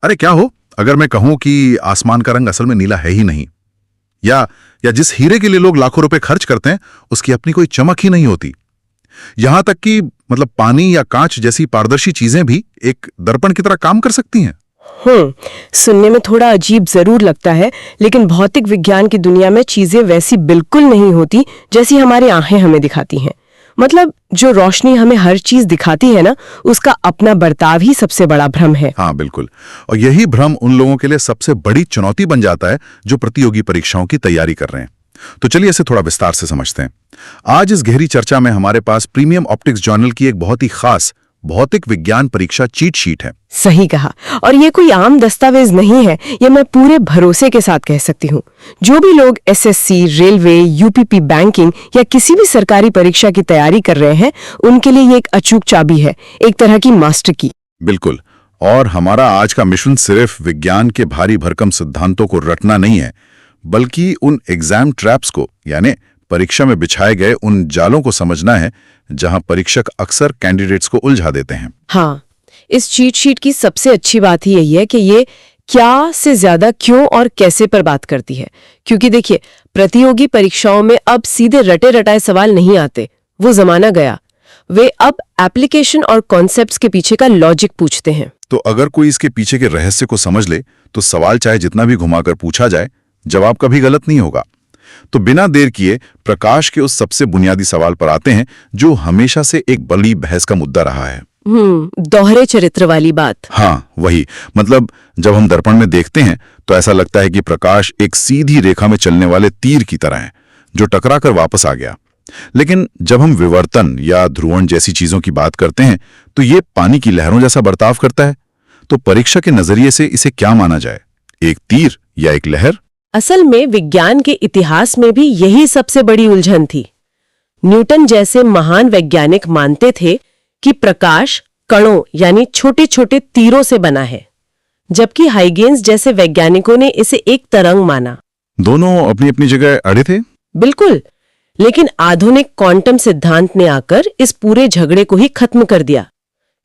अरे क्या हो अगर मैं कहूं कि आसमान का रंग असल में नीला है ही नहीं, या जिस हीरे के लिए लोग लाखों रुपए खर्च करते हैं उसकी अपनी कोई चमक ही नहीं होती। यहां तक कि मतलब पानी या कांच जैसी पारदर्शी चीजें भी एक दर्पण की तरह काम कर सकती हैं। सुनने में थोड़ा अजीब जरूर लगता है, लेकिन भौतिक विज्ञान की दुनिया में चीजें वैसी बिल्कुल नहीं होती जैसी हमारी आंखें हमें दिखाती हैं। मतलब जो रोशनी हमें हर चीज दिखाती है ना, उसका अपना बर्ताव ही सबसे बड़ा भ्रम है। हाँ बिल्कुल, और यही भ्रम उन लोगों के लिए सबसे बड़ी चुनौती बन जाता है जो प्रतियोगी परीक्षाओं की तैयारी कर रहे हैं। तो चलिए इसे थोड़ा विस्तार से समझते हैं। आज इस गहरी चर्चा में हमारे पास प्रीमियम ऑप्टिक्स जर्नल की एक बहुत ही खास भौतिक विज्ञान परीक्षा चीट शीट है। सही कहा, और ये कोई आम दस्तावेज नहीं है, ये मैं पूरे भरोसे के साथ कह सकती हूँ। जो भी लोग एसएससी, रेलवे, यूपीपी, बैंकिंग या किसी भी सरकारी परीक्षा की तैयारी कर रहे हैं, उनके लिए ये एक अचूक चाबी है, एक तरह की मास्टर की। बिल्कुल, और हमारा आज का मिशन सिर्फ विज्ञान के भारी भरकम सिद्धांतों को रटना नहीं है, बल्कि उन एग्जाम ट्रैप्स को, यानी परीक्षा में बिछाए गए उन जालों को समझना है जहां परीक्षक अक्सर कैंडिडेट्स को उलझा देते हैं। हाँ, इस चीट शीट की सबसे अच्छी बात ही यही है कि ये क्या से ज्यादा क्यों और कैसे पर बात करती है। क्योंकि देखिए, प्रतियोगी परीक्षाओं में अब सीधे रटे रटाए सवाल नहीं आते, वो जमाना गया। वे अब एप्लीकेशन और कॉन्सेप्ट्स के पीछे का लॉजिक पूछते हैं। तो अगर कोई इसके पीछे के रहस्य को समझ ले तो सवाल चाहे जितना भी घुमाकर पूछा जाए, जवाब कभी गलत नहीं होगा। तो बिना देर किए प्रकाश के उस सबसे बुनियादी सवाल पर आते हैं जो हमेशा से एक बड़ी बहस का मुद्दा रहा है। दोहरे चरित्र वाली बात। हाँ वही, मतलब जब हम दर्पण में देखते हैं तो ऐसा लगता है कि प्रकाश एक सीधी रेखा में चलने वाले तीर की तरह है जो टकरा कर वापस आ गया। लेकिन जब हम विवर्तन या ध्रुवण जैसी चीजों की बात करते हैं तो ये पानी की लहरों जैसा बर्ताव करता है। तो परीक्षा के नजरिए से इसे क्या माना जाए, एक तीर या एक लहर? असल में विज्ञान के इतिहास में भी यही सबसे बड़ी उलझन थी। न्यूटन जैसे महान वैज्ञानिक मानते थे कि प्रकाश कणों यानी छोटे छोटे तीरों से बना है, जबकि हाइगेंस जैसे वैज्ञानिकों ने इसे एक तरंग माना। दोनों अपनी अपनी जगह अड़े थे। बिल्कुल, लेकिन आधुनिक क्वांटम सिद्धांत ने आकर इस पूरे झगड़े को ही खत्म कर दिया।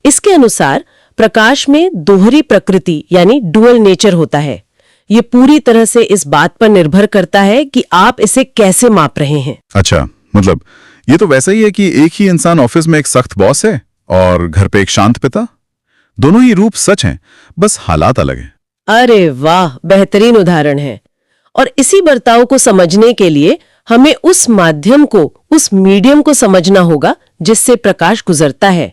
इसके अनुसार प्रकाश में दोहरी प्रकृति यानी डुअल नेचर होता है। ये पूरी तरह से इस बात पर निर्भर करता है कि आप इसे कैसे माप रहे हैं। अच्छा, मतलब ये तो वैसा ही है कि एक ही इंसान ऑफिस में एक सख्त बॉस है और घर पे एक शांत पिता। दोनों ही रूप सच हैं, बस हालात अलग हैं। अरे वाह, बेहतरीन उदाहरण है। और इसी बर्ताव को समझने के लिए हमें उस माध्यम को, उस मीडियम को समझना होगा जिससे प्रकाश गुजरता है।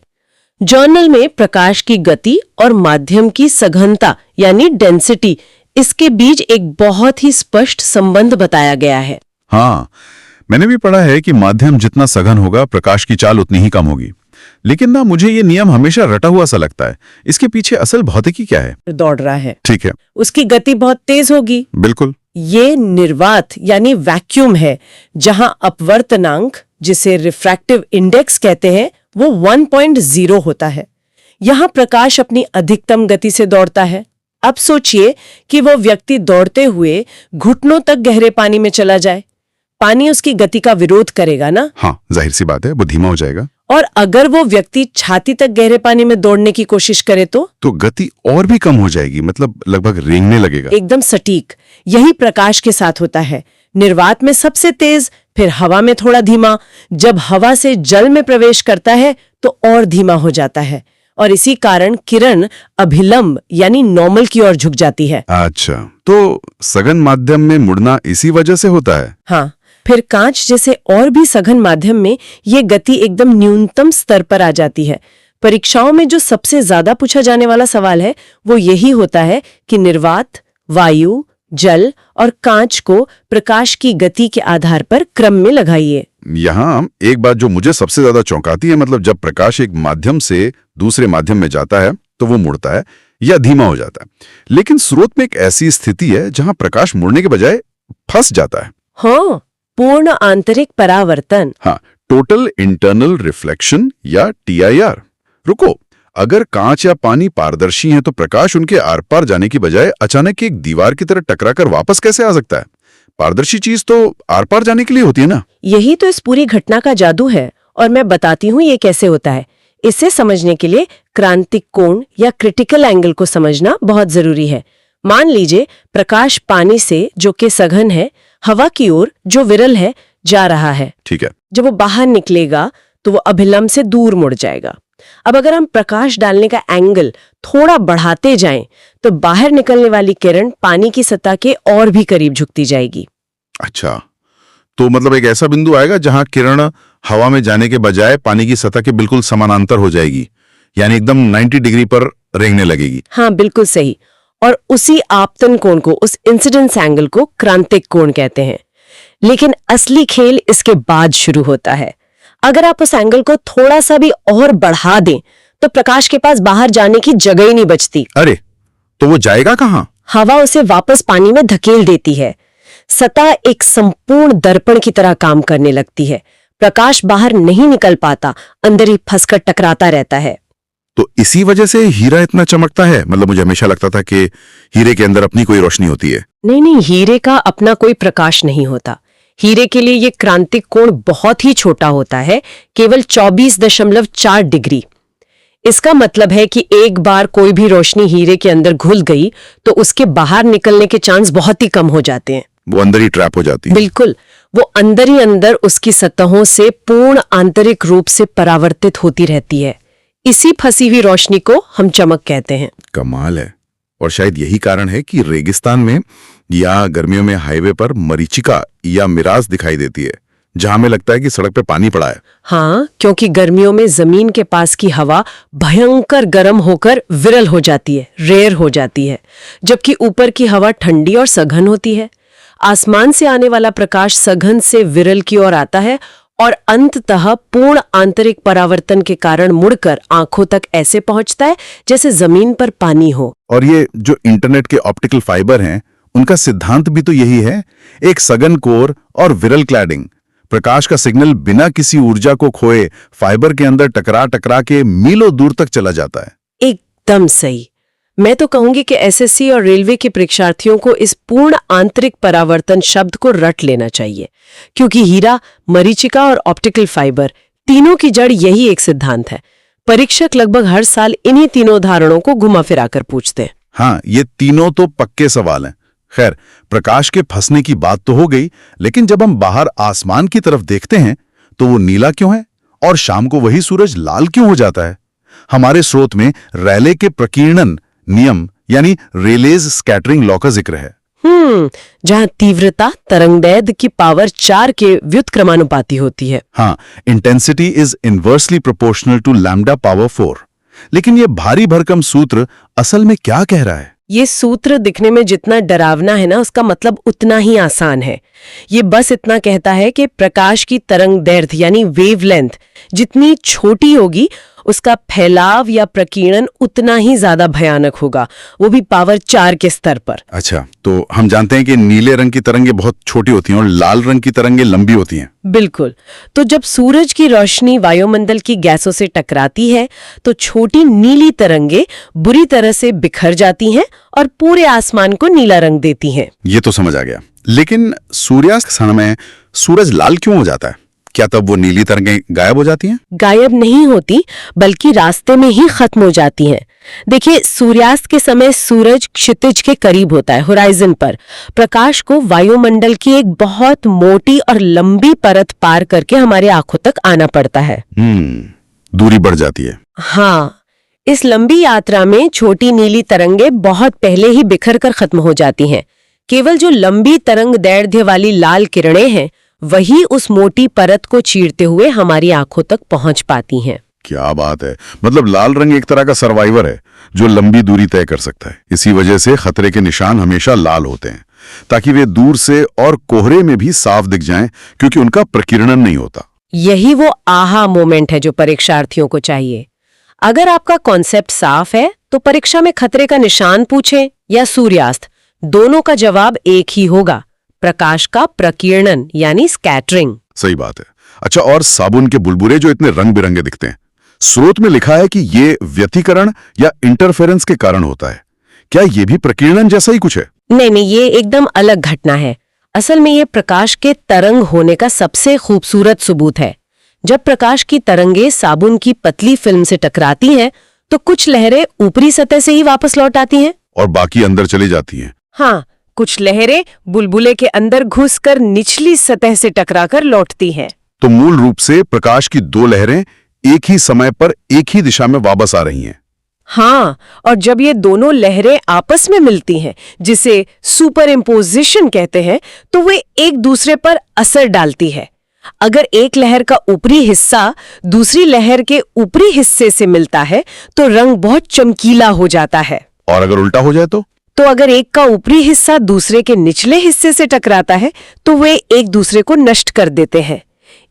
जर्नल में प्रकाश की गति और माध्यम की सघनता यानी डेंसिटी, इसके बीच एक बहुत ही स्पष्ट संबंध बताया गया है। हाँ, मैंने भी पढ़ा है कि माध्यम जितना सघन होगा प्रकाश की चाल उतनी ही कम होगी। लेकिन ना, मुझे ये नियम हमेशा रटा हुआ सा लगता है। इसके पीछे असल भौतिकी क्या है? दौड़ रहा है, ठीक है, उसकी गति बहुत तेज होगी। बिल्कुल। ये निर्वात यानी वैक्यूम है, जहां अपवर्तनांक, जिसे रिफ्रैक्टिव इंडेक्स कहते हैं, वो 1.0 होता है। यहां प्रकाश अपनी अधिकतम गति से दौड़ता है। अब सोचिए कि वो व्यक्ति दौड़ते हुए घुटनों तक गहरे पानी में चला जाए, पानी उसकी गति का विरोध करेगा ना? हाँ, जाहिर सी बात है, वो धीमा हो जाएगा। और अगर वो व्यक्ति छाती तक गहरे पानी में दौड़ने की कोशिश करे तो गति और भी कम हो जाएगी, मतलब लगभग रेंगने लगेगा। एकदम सटीक। यही प्रकाश के साथ होता है। निर्वात में सबसे तेज, फिर हवा में थोड़ा धीमा। जब हवा से जल में प्रवेश करता है तो और धीमा हो जाता है, और इसी कारण किरण अभिलंब यानी नॉर्मल की ओर झुक जाती है। अच्छा, तो सघन माध्यम में मुड़ना इसी वजह से होता है। हाँ, फिर कांच जैसे और भी सघन माध्यम में ये गति एकदम न्यूनतम स्तर पर आ जाती है। परीक्षाओं में जो सबसे ज्यादा पूछा जाने वाला सवाल है वो यही होता है कि निर्वात, वायु, जल और कांच को प्रकाश की गति के आधार पर क्रम में लगाइए। यहाँ एक बात जो मुझे सबसे ज्यादा चौंकाती है, मतलब जब प्रकाश एक माध्यम से दूसरे माध्यम में जाता है तो वो मुड़ता है या धीमा हो जाता है, लेकिन स्रोत में एक ऐसी स्थिति है जहां प्रकाश मुड़ने के बजाय फंस जाता है। हाँ, पूर्ण आंतरिक परावर्तन। हाँ, टोटल इंटरनल रिफ्लेक्शन या TIR। रुको, अगर कांच या पानी पारदर्शी हैं तो प्रकाश उनके आर पार जाने की बजाय अचानक एक दीवार की तरह टकराकर वापस कैसे आ सकता है? पारदर्शी चीज तो आर पार जाने के लिए होती है ना? यही तो इस पूरी घटना का जादू है, और मैं बताती हूँ ये कैसे होता है। इसे समझने के लिए क्रांतिक कोण या क्रिटिकल एंगल को समझना बहुत जरूरी है। मान लीजिए प्रकाश पानी से, जो कि सघन है, हवा की ओर, जो विरल है, जा रहा है। ठीक है। जब वो बाहर निकलेगा तो वो अभिलंब से दूर मुड़ जाएगा। अब अगर हम प्रकाश डालने का एंगल थोड़ा बढ़ाते जाएं तो बाहर निकलने वाली किरण पानी की सतह के और भी करीब झुकती जाएगी। अच्छा, तो मतलब एक ऐसा बिंदु आएगा जहां किरण हवा में जाने के बजाय पानी की सतह के बिल्कुल समानांतर हो जाएगी, यानी एकदम 90 डिग्री पर रेंगने लगेगी। हाँ, बिल्कुल सही। और उसी आपतन कोण को, उस इंसिडेंस एंगल को क्रांतिक कोण कहते हैं। लेकिन असली खेल इसके बाद शुरू होता है। अगर आप उस एंगल को थोड़ा सा भी और बढ़ा दें तो प्रकाश के पास बाहर जाने की जगह ही नहीं बचती। अरे, तो वो जाएगा कहां? हवा उसे वापस पानी में धकेल देती है। सतह एक संपूर्ण दर्पण की तरह काम करने लगती है। प्रकाश बाहर नहीं निकल पाता, अंदर ही फंसकर टकराता रहता है। तो इसी वजह से हीरा इतना चमकता है? मतलब मुझे हमेशा लगता था कि हीरे के अंदर अपनी कोई रोशनी होती है। नहीं, हीरे का अपना कोई प्रकाश नहीं होता। हीरे के लिए ये क्रांतिक कोण बहुत ही छोटा होता है, केवल 24.4 डिग्री। इसका मतलब है कि एक बार कोई भी रोशनी हीरे के अंदर घुल गई तो उसके बाहर निकलने के चांस बहुत ही कम हो जाते हैं। वो अंदर ही ट्रैप हो जाती है। बिल्कुल, वो अंदर ही अंदर उसकी सतहों से पूर्ण आंतरिक रूप से परावर्तित होती रहती है। इसी फंसी हुई रोशनी को हम चमक कहते हैं। कमाल है। और शायद यही कारण है कि रेगिस्तान में या गर्मियों में हाईवे पर मरीचिका या मिराज दिखाई देती है, जहां हमें लगता है कि सड़क पे पानी पड़ा है। हाँ, क्योंकि गर्मियों में जमीन के पास की हवा भयंकर गर्म होकर विरल हो जाती है, रेयर हो जाती है, जबकि ऊपर की हवा ठंडी और सघन होती है। आसमान से आने वाला प्रकाश सघन से विरल की ओर आता है और अंततः पूर्ण आंतरिक परावर्तन के कारण मुड़कर आंखों तक ऐसे पहुंचता है जैसे जमीन पर पानी हो। और ये जो इंटरनेट के ऑप्टिकल फाइबर हैं, उनका सिद्धांत भी तो यही है। एक सघन कोर और विरल क्लैडिंग। प्रकाश का सिग्नल बिना किसी ऊर्जा को खोए फाइबर के अंदर टकरा टकरा के मीलों दूर तक चला जाता है। एकदम सही। मैं तो कहूंगी कि एसएससी और रेलवे के परीक्षार्थियों को इस पूर्ण आंतरिक परावर्तन शब्द को रट लेना चाहिए, क्योंकि हीरा, मरीचिका और ऑप्टिकल फाइबर तीनों की जड़ यही एक सिद्धांत है। परीक्षक लगभग हर साल इन्हीं तीनों उदाहरणों को घुमा फिरा कर पूछते हैं। हाँ, ये तीनों तो पक्के सवाल हैं। खैर, प्रकाश के फंसने की बात तो हो गई, लेकिन जब हम बाहर आसमान की तरफ देखते हैं तो वो नीला क्यों है और शाम को वही सूरज लाल क्यों हो जाता है? हमारे स्रोत में रैले के प्रकीर्णन नियम यानी रेलेज स्कैटरिंग लॉ का जिक्र है। जहां तीव्रता तरंगदैर्घ्य की पावर 4 के व्युत्क्रमानुपाती होती है। हाँ, intensity is inversely proportional to lambda power 4। लेकिन ये भारी भरकम सूत्र असल में क्या कह रहा है? ये सूत्र दिखने में जितना डरावना है ना, उसका मतलब उतना ही आसान है। ये बस इतना कहता है कि प्रकाश की तरंगदैर्घ्य यानी वेवलेंथ जितनी छोटी होगी, उसका फैलाव या प्रकीर्णन उतना ही ज्यादा भयानक होगा, वो भी पावर 4 के स्तर पर। अच्छा, तो हम जानते हैं कि नीले रंग की तरंगें बहुत छोटी होती हैं और लाल रंग की तरंगें लंबी होती हैं। बिल्कुल। तो जब सूरज की रोशनी वायुमंडल की गैसों से टकराती है तो छोटी नीली तरंगें बुरी तरह से बिखर जाती हैं और पूरे आसमान को नीला रंग देती हैं। ये तो समझ आ गया। लेकिन सूर्यास्त के समय सूरज लाल क्यों हो जाता है? क्या तब वो नीली तरंगें गायब हो जाती हैं? गायब नहीं होती, बल्कि रास्ते में ही खत्म हो जाती हैं। देखिए, सूर्यास्त के समय सूरज क्षितिज के करीब होता है, होराइजन पर। प्रकाश को वायुमंडल की एक बहुत मोटी और लंबी परत पार करके हमारे आंखों तक आना पड़ता है। दूरी बढ़ जाती है। हाँ, इस लंबी यात्रा में छोटी नीली तरंगें बहुत पहले ही बिखर कर खत्म हो जाती हैं। केवल जो लंबी तरंगदैर्घ्य वाली लाल किरणें हैं, वही उस मोटी परत को चीरते हुए हमारी आंखों तक पहुंच पाती हैं। क्या बात है। मतलब लाल रंग एक तरह का सर्वाइवर है जो लंबी दूरी तय कर सकता है। इसी वजह से खतरे के निशान हमेशा लाल होते हैं, ताकि वे दूर से और कोहरे में भी साफ दिख जाएं, क्योंकि उनका प्रकीर्णन नहीं होता। यही वो आहा मोमेंट है जो परीक्षार्थियों को चाहिए। अगर आपका कॉन्सेप्ट साफ है तो परीक्षा में खतरे का निशान पूछें या सूर्यास्त, दोनों का जवाब एक ही होगा, प्रकाश का प्रकीर्णन यानी स्कैटरिंग। सही बात है। अच्छा, और साबुन के बुलबुले जो इतने रंग बिरंगे दिखते हैं, स्रोत में लिखा है कि ये व्यतिकरण या इंटरफेरेंस के कारण होता है। क्या ये भी प्रकीर्णन जैसा ही कुछ है? नहीं, ये एकदम अलग घटना है। असल में ये प्रकाश के तरंग होने का सबसे खूबसूरत सबूत है। जब प्रकाश की तरंगे साबुन की पतली फिल्म से टकराती हैं, तो कुछ लहरें ऊपरी सतह से ही वापस लौट आती हैं। और बाकी अंदर चली जाती हैं। हाँ, कुछ लहरें बुलबुले के अंदर घुसकर निचली सतह से टकराकर लौटती हैं। तो मूल रूप से प्रकाश की दो लहरें एक ही समय पर एक ही दिशा में वापस आ रही हैं। हाँ, और जब ये दोनों लहरें आपस में मिलती हैं, जिसे सुपर इम्पोजिशन कहते हैं, तो वे एक दूसरे पर असर डालती है। अगर एक लहर का ऊपरी हिस्सा दूसरी लहर के ऊपरी हिस्से से मिलता है, तो रंग बहुत चमकीला हो जाता है। और अगर उल्टा हो जाए तो अगर एक का ऊपरी हिस्सा दूसरे के निचले हिस्से से टकराता है, तो वे एक दूसरे को नष्ट कर देते हैं।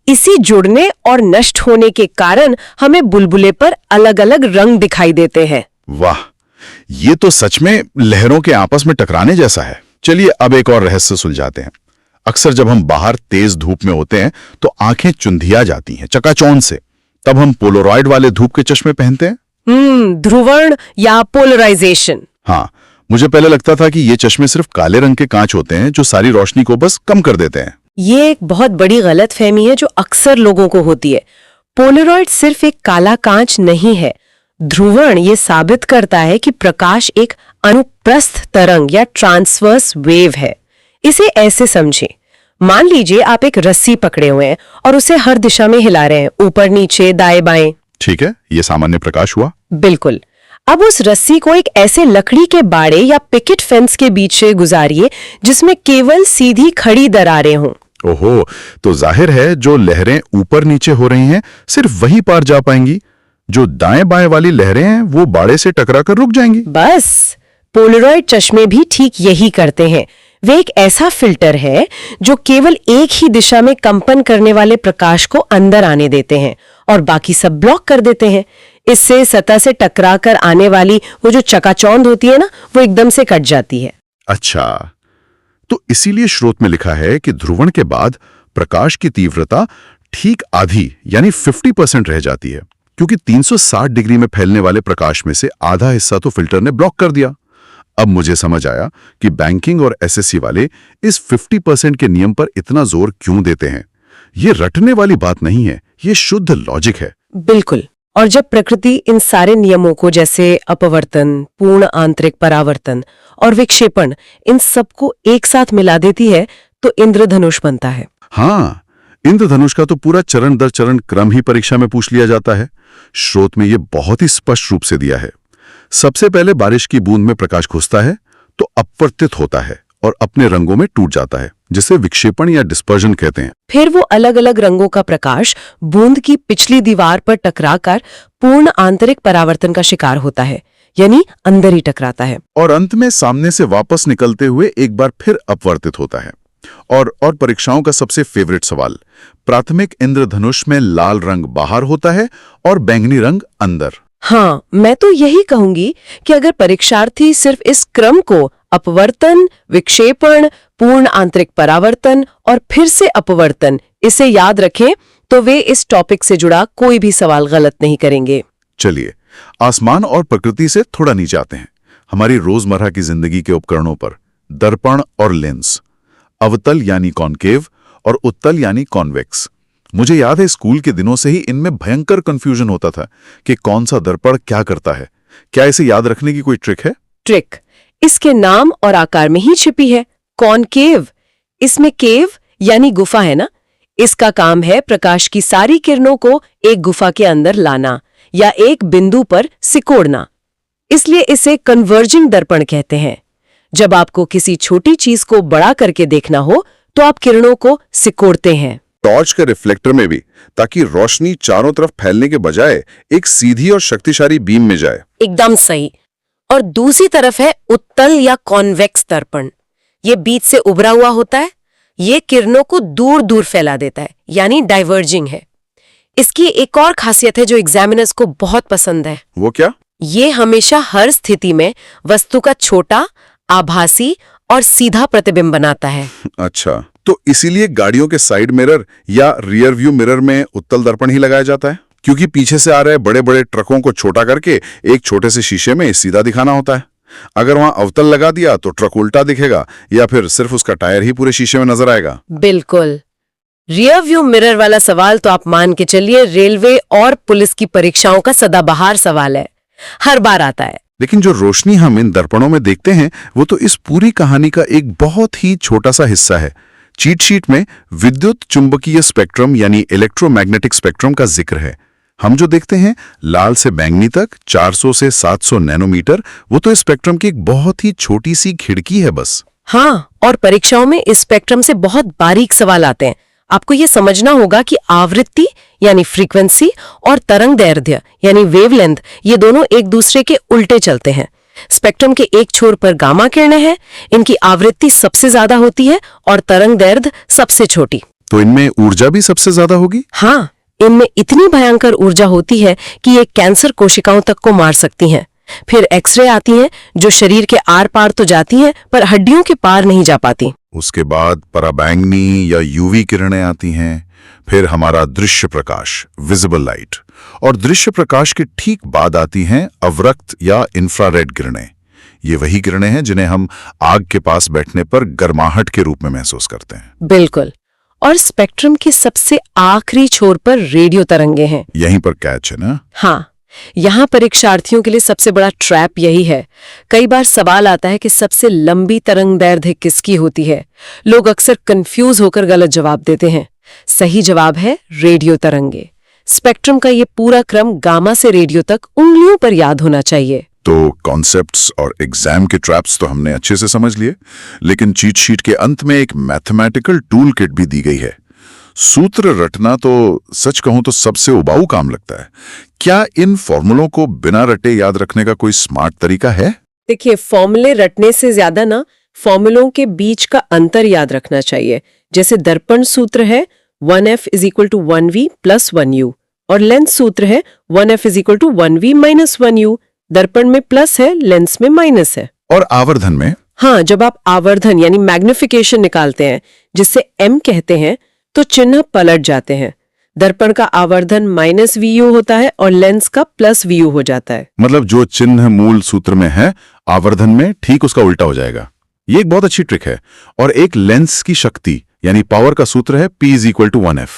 इसी जुड़ने और नष्ट होने के कारण हमें बुलबुले पर अलग-अलग रंग दिखाई देते हैं। वाह, ये तो सच में लहरों के आपस में टकराने जैसा है। चलिए अब एक और रहस्य सुलझाते हैं। अक्सर जब हम बाहर तेज धूप में होते हैं तो आंखें चुंधिया जाती हैं चकाचौंध से। तब हम पोलराइड वाले धूप के चश्मे पहनते हैं। ध्रुवण या पोलराइजेशन। हाँ, मुझे पहले लगता था कि ये चश्मे सिर्फ काले रंग के कांच होते हैं जो सारी रोशनी को बस कम कर देते हैं। ये एक बहुत बड़ी गलतफहमी है जो अक्सर लोगों को होती है। पोलराइड सिर्फ एक काला कांच नहीं है। ध्रुवण ये साबित करता है कि प्रकाश एक अनुप्रस्थ तरंग या ट्रांसवर्स वेव है। इसे ऐसे समझें, मान लीजिए आप एक रस्सी पकड़े हुए हैं और उसे हर दिशा में हिला रहे हैं, ऊपर नीचे दाएं बाएं। ठीक है, ये सामान्य प्रकाश हुआ। बिल्कुल। अब उस रस्सी को एक ऐसे लकड़ी के बाड़े या पिकेट फेंस के बीच से गुजारिए जिसमें केवल सीधी खड़ी दरारें हों। ओहो, तो जाहिर है जो लहरें ऊपर नीचे हो रही हैं सिर्फ वही पार जा पाएंगी। जो दाएं बाएं वाली लहरें हैं वो बाड़े से टकराकर रुक जाएंगी। बस, पोलराइड चश्मे भी ठीक यही करते हैं। वे एक ऐसा फिल्टर है जो केवल एक ही दिशा में कंपन करने वाले प्रकाश को अंदर आने देते हैं और बाकी सब ब्लॉक कर देते हैं। इससे सतह से टकराकर आने वाली वो जो चकाचौंध होती है ना, वो एकदम से कट जाती है। अच्छा, तो इसीलिए स्रोत में लिखा है कि ध्रुवण के बाद प्रकाश की तीव्रता ठीक आधी यानी 50% रह जाती है, क्योंकि 360 डिग्री में फैलने वाले प्रकाश में से आधा हिस्सा तो फिल्टर ने ब्लॉक कर दिया। अब मुझे समझ आया कि बैंकिंग और एसएससी वाले इस 50% के नियम पर इतना जोर क्यों देते हैं। ये रटने वाली बात नहीं है, ये शुद्ध लॉजिक है। बिल्कुल। और जब प्रकृति इन सारे नियमों को, जैसे अपवर्तन, पूर्ण आंतरिक परावर्तन और विक्षेपण, इन सबको एक साथ मिला देती है, तो इंद्रधनुष बनता है। हाँ, इंद्रधनुष का तो पूरा चरण दर चरण क्रम ही परीक्षा में पूछ लिया जाता है। स्रोत में ये बहुत ही स्पष्ट रूप से दिया है। सबसे पहले बारिश की बूंद में प्रकाश घुसता है तो अपवर्तित होता है और अपने रंगों में टूट जाता है, जिसे विक्षेपण या डिस्पर्जन कहते हैं। फिर वो अलग अलग रंगों का प्रकाश बूंद की पिछली दीवार पर टकराकर पूर्ण आंतरिक परावर्तन का शिकार होता है, यानी अंदर ही टकराता है। और अंत में सामने से वापस निकलते हुए एक बार फिर अपवर्तित होता है। और परीक्षाओं का सबसे फेवरेट सवाल, प्राथमिक इंद्रधनुष में लाल रंग बाहर होता है और बैंगनी रंग अंदर। हाँ, मैं तो यही कहूंगी कि अगर परीक्षार्थी सिर्फ इस क्रम को अपवर्तन, विक्षेपण, पूर्ण आंतरिक परावर्तन और फिर से अपवर्तन इसे याद रखें, तो वे इस टॉपिक से जुड़ा कोई भी सवाल गलत नहीं करेंगे। चलिए आसमान और प्रकृति से थोड़ा नीचे आते हैं, हमारी रोजमर्रा की जिंदगी के उपकरणों पर। दर्पण और लेंस, अवतल यानी कॉन्केव और उत्तल यानी कॉन्वेक्स। मुझे याद है स्कूल के दिनों से ही इनमें भयंकर कंफ्यूजन होता था कि कौन सा दर्पण क्या करता है। क्या इसे याद रखने की कोई ट्रिक है? ट्रिक इसके नाम और आकार में ही छिपी है। कॉनकेव, इसमें केव यानी गुफा है ना, इसका काम है प्रकाश की सारी किरणों को एक गुफा के अंदर लाना या एक बिंदु पर सिकोड़ना। इसलिए इसे कन्वर्जिंग दर्पण कहते हैं। जब आपको किसी छोटी चीज को बड़ा करके देखना हो तो आप किरणों को सिकोड़ते हैं। टॉर्च के रिफ्लेक्टर में भी, ताकि रोशनी चारों तरफ फैलने के बजाय एक सीधी और शक्तिशाली बीम में जाए। एकदम सही। और दूसरी तरफ है उत्तल या कॉन्वेक्स दर्पण। ये बीच से उभरा हुआ होता है। ये किरणों को दूर दूर फैला देता है, यानी डाइवर्जिंग है। इसकी एक और खासियत है जो एग्जामिनर्स को बहुत पसंद है। वो क्या? ये हमेशा हर स्थिति में वस्तु का छोटा, आभासी और सीधा प्रतिबिंब बनाता है। अच्छा, तो इसीलिए गाड़ियों के साइड मिरर या रियर व्यू मिरर में उत्तल दर्पण ही लगाया जाता है, क्योंकि पीछे से आ रहे बड़े बड़े ट्रकों को छोटा करके एक छोटे से शीशे में सीधा दिखाना होता है। अगर वहां अवतल लगा दिया तो ट्रक उल्टा दिखेगा या फिर सिर्फ उसका टायर ही पूरे शीशे में नजर आएगा। बिल्कुल। रियर व्यू मिरर वाला सवाल तो आप मान के चलिए रेलवे और पुलिस की परीक्षाओं का सदाबहार सवाल है, हर बार आता है। लेकिन जो रोशनी हम इन दर्पणों में देखते हैं वो तो इस पूरी कहानी का एक बहुत ही छोटा सा हिस्सा है। चीट शीट में विद्युत चुंबकीय स्पेक्ट्रम यानी इलेक्ट्रोमैग्नेटिक स्पेक्ट्रम का जिक्र है। हम जो देखते हैं लाल से बैंगनी तक 400 से 700 नैनोमीटर, वो तो इस स्पेक्ट्रम की एक बहुत ही छोटी सी खिड़की है बस। हाँ, और परीक्षाओं में इस स्पेक्ट्रम से बहुत बारीक सवाल आते हैं। आपको ये समझना होगा कि आवृत्ति यानी फ्रीक्वेंसी और तरंगदैर्ध्य यानी वेवलेंथ, ये दोनों एक दूसरे के उल्टे चलते हैं। स्पेक्ट्रम के एक छोर पर गामा किरणें हैं, इनकी आवृत्ति सबसे ज्यादा होती है और तरंगदैर्ध्य सबसे छोटी। तो इनमें ऊर्जा भी सबसे ज्यादा होगी? हाँ, इनमें इतनी भयंकर ऊर्जा होती है कि ये कैंसर कोशिकाओं तक को मार सकती हैं। फिर एक्सरे आती हैं जो शरीर के आर पार तो जाती हैं पर हड्डियों के पार नहीं जा पाती। उसके बाद पराबैंगनी या यूवी किरणें आती हैं। फिर हमारा दृश्य प्रकाश, विजिबल लाइट, और दृश्य प्रकाश के ठीक बाद आती हैं अवरक्त या इंफ्रारेड किरणें। ये वही किरणें हैं जिन्हें हम आग के पास बैठने पर गर्माहट के रूप में महसूस करते हैं। बिल्कुल। और स्पेक्ट्रम के सबसे आखिरी छोर पर रेडियो तरंगे हैं। यहीं पर कैच है ना? हाँ, यहाँ परीक्षार्थियों के लिए सबसे बड़ा ट्रैप यही है। कई बार सवाल आता है कि सबसे लंबी तरंगदैर्ध्य किसकी होती है। लोग अक्सर कंफ्यूज होकर गलत जवाब देते हैं। सही जवाब है रेडियो तरंगे। स्पेक्ट्रम का ये पूरा क्रम गामा से रेडियो तक उंगलियों पर याद होना चाहिए। तो कॉन्सेप्ट्स और एग्जाम के ट्रैप्स तो हमने अच्छे से समझ लिए, लेकिन चीट शीट के अंत में एक मैथमेटिकल टूल किट भी दी गई है। सूत्र रटना तो सच कहूं तो सबसे उबाऊ काम लगता है। क्या इन फॉर्मूलों को बिना रटे याद रखने का कोई स्मार्ट तरीका है? देखिए, फॉर्मूले रटने से ज्यादा ना फॉर्मूलों के बीच का अंतर याद रखना चाहिए। जैसे दर्पण सूत्र है 1F = 1V + 1U और लेंस सूत्र है 1F = 1V - 1U। दर्पण में प्लस है, लेंस में माइनस है। और आवर्धन में? हाँ, जब आप आवर्धन यानी मैग्निफिकेशन निकालते हैं, जिसे M कहते हैं, तो चिन्ह पलट जाते हैं। दर्पण का आवर्धन -VU होता है और लेंस का +VU हो जाता है। मतलब जो चिन्ह मूल सूत्र में है, आवर्धन में ठीक उसका उल्टा हो जाएगा। ये एक बहुत अच्छी ट्रिक है। और एक लेंस की शक्ति यानी पावर का सूत्र है P = 1F।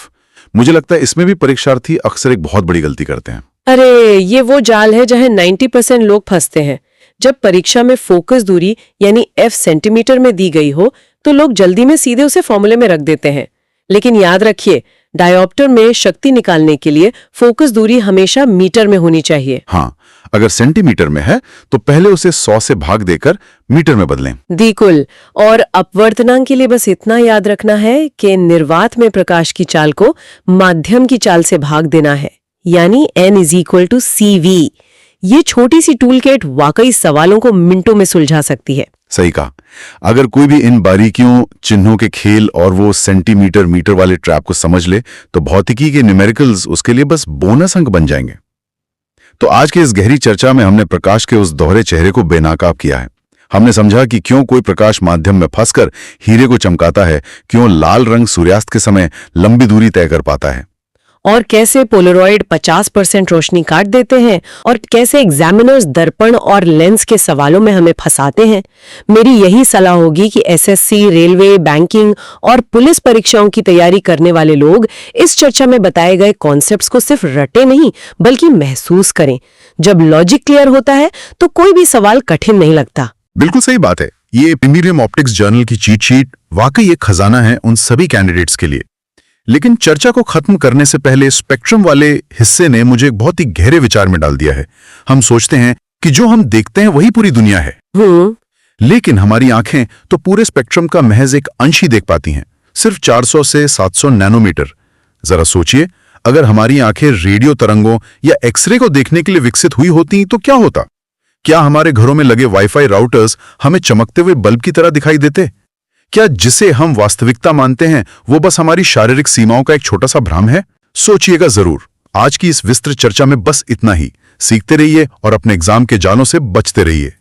मुझे लगता है इसमें भी परीक्षार्थी अक्सर एक बहुत बड़ी गलती करते हैं। अरे, ये वो जाल है जहां 90% लोग फंसते हैं। जब परीक्षा में फोकस दूरी यानी F सेंटीमीटर में दी गई हो तो लोग जल्दी में सीधे उसे फॉर्मूले में रख देते हैं। लेकिन याद रखिए, डायोप्टर में शक्ति निकालने के लिए फोकस दूरी हमेशा मीटर में होनी चाहिए। हाँ, अगर सेंटीमीटर में है तो पहले उसे 100 से भाग देकर मीटर में बदलें। बिल्कुल। और अपवर्तनांक के लिए बस इतना याद रखना है कि निर्वात में प्रकाश की चाल को माध्यम की चाल से भाग देना है, यानी N = CV। ये छोटी सी टूल किट वाकई सवालों को मिनटों में सुलझा सकती है। सही कहा। अगर कोई भी इन बारीकियों, चिन्हों के खेल और वो सेंटीमीटर मीटर वाले ट्रैप को समझ ले तो भौतिकी के न्यूमेरिकल्स उसके लिए बस बोनस अंक बन जाएंगे। तो आज के इस गहरी चर्चा में हमने प्रकाश के उस दोहरे चेहरे को बेनकाब किया है। हमने समझा कि क्यों कोई प्रकाश माध्यम में फंसकर हीरे को चमकाता है, क्यों लाल रंग सूर्यास्त के समय लंबी दूरी तय कर पाता है, और कैसे पोलरॉइड 50% रोशनी काट देते हैं, और कैसे एग्जामिनर्स दर्पण और लेंस के सवालों में हमें फंसाते हैं। मेरी यही सलाह होगी कि एसएससी, रेलवे, बैंकिंग और पुलिस परीक्षाओं की तैयारी करने वाले लोग इस चर्चा में बताए गए कॉन्सेप्ट्स को सिर्फ रटे नहीं बल्कि महसूस करें। जब लॉजिक क्लियर होता है तो कोई भी सवाल कठिन नहीं लगता। बिल्कुल सही बात है। ये प्रीमियम ऑप्टिक्स जर्नल की चीट शीट वाकई एक खजाना है उन सभी कैंडिडेट्स के लिए। लेकिन चर्चा को खत्म करने से पहले स्पेक्ट्रम वाले हिस्से ने मुझे एक बहुत ही गहरे विचार में डाल दिया है। हम सोचते हैं कि जो हम देखते हैं वही पूरी दुनिया है, लेकिन हमारी आंखें तो पूरे स्पेक्ट्रम का महज एक अंश ही देख पाती हैं, सिर्फ 400 से 700 नैनोमीटर। जरा सोचिए, अगर हमारी आंखें रेडियो तरंगों या एक्सरे को देखने के लिए विकसित हुई होती तो क्या होता? क्या हमारे घरों में लगे वाईफाई राउटर्स हमें चमकते हुए बल्ब की तरह दिखाई देते? क्या जिसे हम वास्तविकता मानते हैं वो बस हमारी शारीरिक सीमाओं का एक छोटा सा भ्रम है? सोचिएगा जरूर। आज की इस विस्तृत चर्चा में बस इतना ही। सीखते रहिए और अपने एग्जाम के जालों से बचते रहिए।